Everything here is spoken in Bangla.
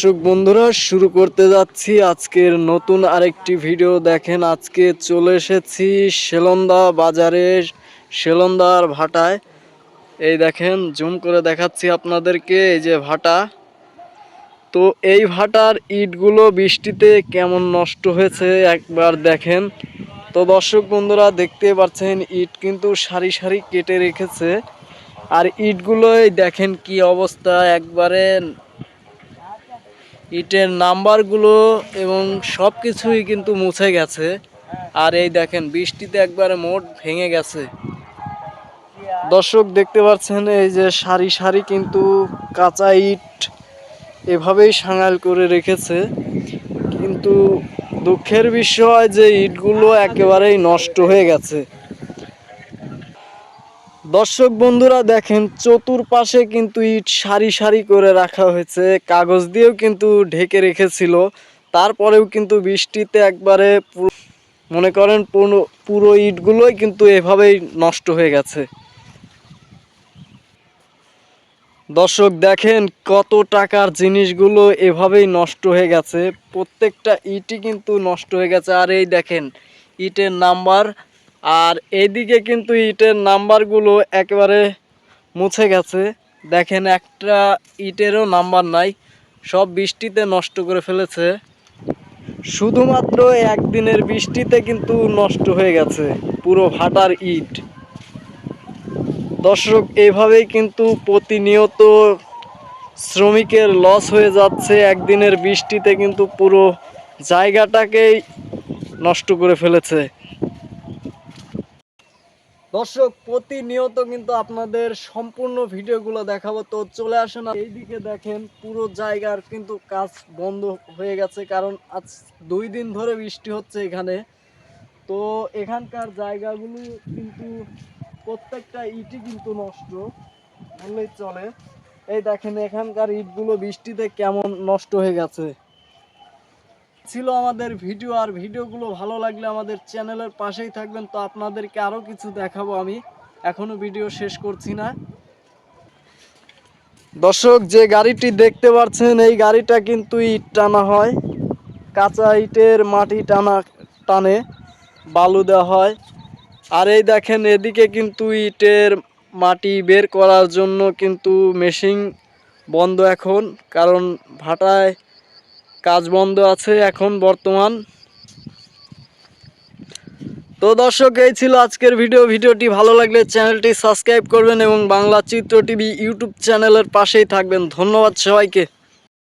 দর্শক বন্ধুরা, শুরু করতে যাচ্ছি আজকের নতুন আরেকটি ভিডিও। দেখেন, আজকে চলে এসেছি সেলন্দা বাজারে, সেলন্দার ভাটায়। এই দেখেন, জুম করে দেখাচ্ছি আপনাদেরকে, এই যে ভাটা। তো এই ভাটার ইটগুলো বৃষ্টিতে কেমন নষ্ট হয়েছে একবার দেখেন। তো দর্শক বন্ধুরা, দেখতে পাচ্ছেন ইট কিন্তু সারি সারি কেটে রেখেছে। আর ইটগুলোই দেখেন কি অবস্থা, একবারে ইটের নাম্বারগুলো এবং সব কিছুই কিন্তু মুছে গেছে। আর এই দেখেন, বৃষ্টিতে একবারে মোট ভেঙে গেছে। দর্শক দেখতে পাচ্ছেন, এই যে সারি সারি কিন্তু কাঁচা ইট এভাবেই সাঙাল করে রেখেছে। কিন্তু দুঃখের বিষয় যে ইটগুলো একেবারেই নষ্ট হয়ে গেছে। দর্শক বন্ধুরা দেখেন, চতুর্পাশে কিন্তু ইট সারি সারি করে রাখা হয়েছে, কাগজ দিয়েও কিন্তু ঢেকে রেখেছিল। তারপরেও কিন্তু বৃষ্টিতে একবারে মনে করেন পুরো ইটগুলোই কিন্তু এভাবেই নষ্ট হয়ে গেছে। দর্শক দেখেন, কত টাকার জিনিসগুলো এভাবেই নষ্ট হয়ে গেছে। প্রত্যেকটা ইটই কিন্তু নষ্ট হয়ে গেছে। আর এই দেখেন ইটের নাম্বার, আর এইদিকে কিন্তু ইটের নাম্বারগুলো একেবারে মুছে গেছে। দেখেন, একটা ইটেরও নাম্বার নাই, সব বৃষ্টিতে নষ্ট করে ফেলেছে। শুধুমাত্র একদিনের বৃষ্টিতে কিন্তু নষ্ট হয়ে গেছে পুরো ভাটার ইট। দর্শক, এইভাবেই কিন্তু প্রতিনিয়ত শ্রমিকের লস হয়ে যাচ্ছে। একদিনের বৃষ্টিতে কিন্তু পুরো জায়গাটাকেই নষ্ট করে ফেলেছে। দর্শক, প্রতিনিয়ত কিন্তু আপনাদের সম্পূর্ণ ভিডিওগুলো দেখাবো, তো চলে আসেন। এইদিকে দেখেন, পুরো জায়গার কিন্তু কাজ বন্ধ হয়ে গেছে, কারণ আজ 2 দিন ধরে বৃষ্টি হচ্ছে এখানে। তো এখানকার জায়গাগুলো কিন্তু প্রত্যেকটা ইটই কিন্তু নষ্ট বললেই চলে। এই দেখেন, এখানকার ইটগুলো বৃষ্টিতে কেমন নষ্ট হয়ে গেছে। ছিল আমাদের ভিডিও। আর ভিডিওগুলো ভালো লাগলে আমাদের চ্যানেলের পাশেই থাকবেন। তো আপনাদেরকে আরও কিছু দেখাবো, আমি এখনো ভিডিও শেষ করছি না। দর্শক, যে গাড়িটি দেখতে পাচ্ছেন, এই গাড়িটা কিন্তু ইট টানা হয়, কাঁচা ইটের মাটি টানে বালু দেওয়া হয়। আর এই দেখেন, এদিকে কিন্তু ইটের মাটি বের করার জন্য কিন্তু মেশিন বন্ধ এখন, কারণ ভাটায় কাজ বন্ধ আছে এখন বর্তমান। তো দর্শক, এই ছিল আজকের ভিডিওটি ভালো লাগলে চ্যানেলটি সাবস্ক্রাইব করবেন এবং বাংলা চিত্র টিভি ইউটিউব চ্যানেলের পাশেই থাকবেন। ধন্যবাদ সবাইকে।